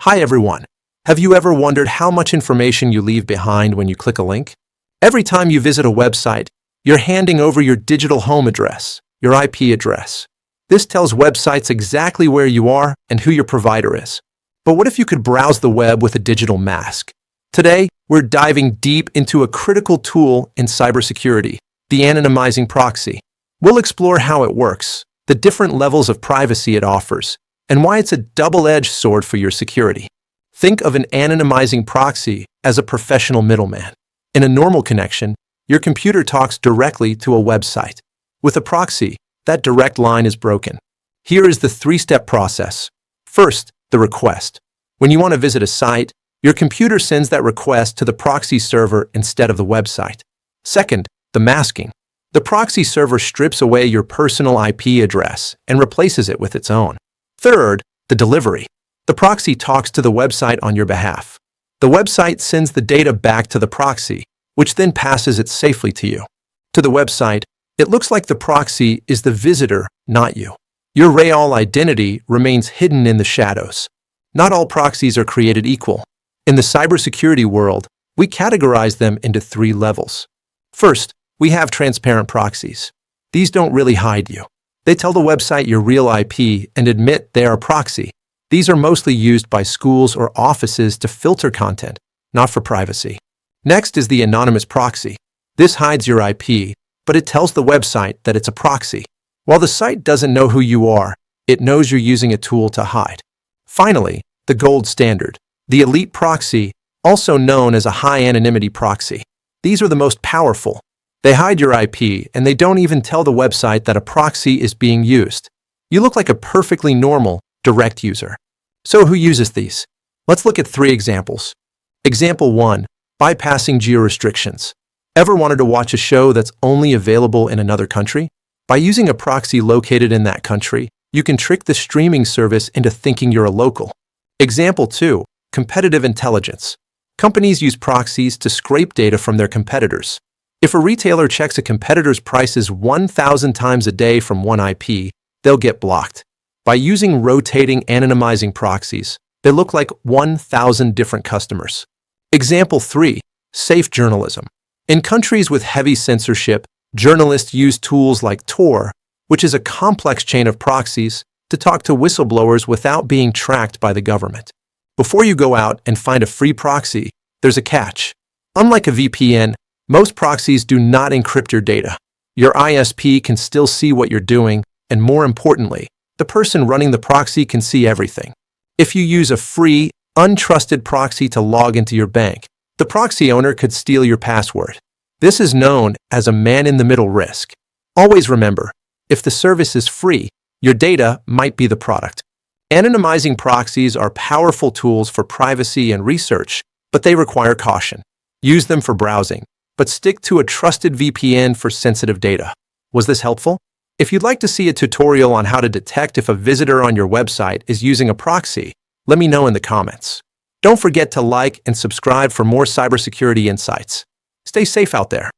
Hi everyone. Have you ever wondered how much information you leave behind when you click a link? Every time you visit a website, you're handing over your digital home address, your IP address. This tells websites exactly where you are and who your provider is. But what if you could browse the web with a digital mask? Today, we're diving deep into a critical tool in cybersecurity, the Anonymizing Proxy. We'll explore how it works, the different levels of privacy it offers, and why it's a double-edged sword for your security. Think of an anonymizing proxy as a professional middleman. In a normal connection, your computer talks directly to a website. With a proxy, that direct line is broken. Here is the three-step process. First, the request. When you want to visit a site, your computer sends that request to the proxy server instead of the website. Second, the masking. The proxy server strips away your personal IP address and replaces it with its own. Third, the delivery. The proxy talks to the website on your behalf. The website sends the data back to the proxy, which then passes it safely to you. To the website, it looks like the proxy is the visitor, not you. Your real identity remains hidden in the shadows. Not all proxies are created equal. In the cybersecurity world, we categorize them into three levels. First, we have transparent proxies. These don't really hide you. They tell the website your real IP and admit they are a proxy. These are mostly used by schools or offices to filter content, not for privacy. Next is the anonymous proxy. This hides your IP, but it tells the website that it's a proxy. While the site doesn't know who you are, it knows you're using a tool to hide. Finally, the gold standard, the elite proxy, also known as a high-anonymity proxy. These are the most powerful. They hide your IP, and they don't even tell the website that a proxy is being used. You look like a perfectly normal, direct user. So who uses these? Let's look at three examples. Example 1. Bypassing geo-restrictions. Ever wanted to watch a show that's only available in another country? By using a proxy located in that country, you can trick the streaming service into thinking you're a local. Example 2. Competitive intelligence. Companies use proxies to scrape data from their competitors. If a retailer checks a competitor's prices 1,000 times a day from one IP, they'll get blocked. By using rotating anonymizing proxies, they look like 1,000 different customers. Example 3. Safe journalism. In countries with heavy censorship, journalists use tools like Tor, which is a complex chain of proxies, to talk to whistleblowers without being tracked by the government. Before you go out and find a free proxy, there's a catch. Unlike a VPN, most proxies do not encrypt your data. Your ISP can still see what you're doing, and more importantly, the person running the proxy can see everything. If you use a free, untrusted proxy to log into your bank, the proxy owner could steal your password. This is known as a man-in-the-middle risk. Always remember, if the service is free, your data might be the product. Anonymizing proxies are powerful tools for privacy and research, but they require caution. Use them for browsing, but stick to a trusted VPN for sensitive data. Was this helpful? If you'd like to see a tutorial on how to detect if a visitor on your website is using a proxy, let me know in the comments. Don't forget to like and subscribe for more cybersecurity insights. Stay safe out there.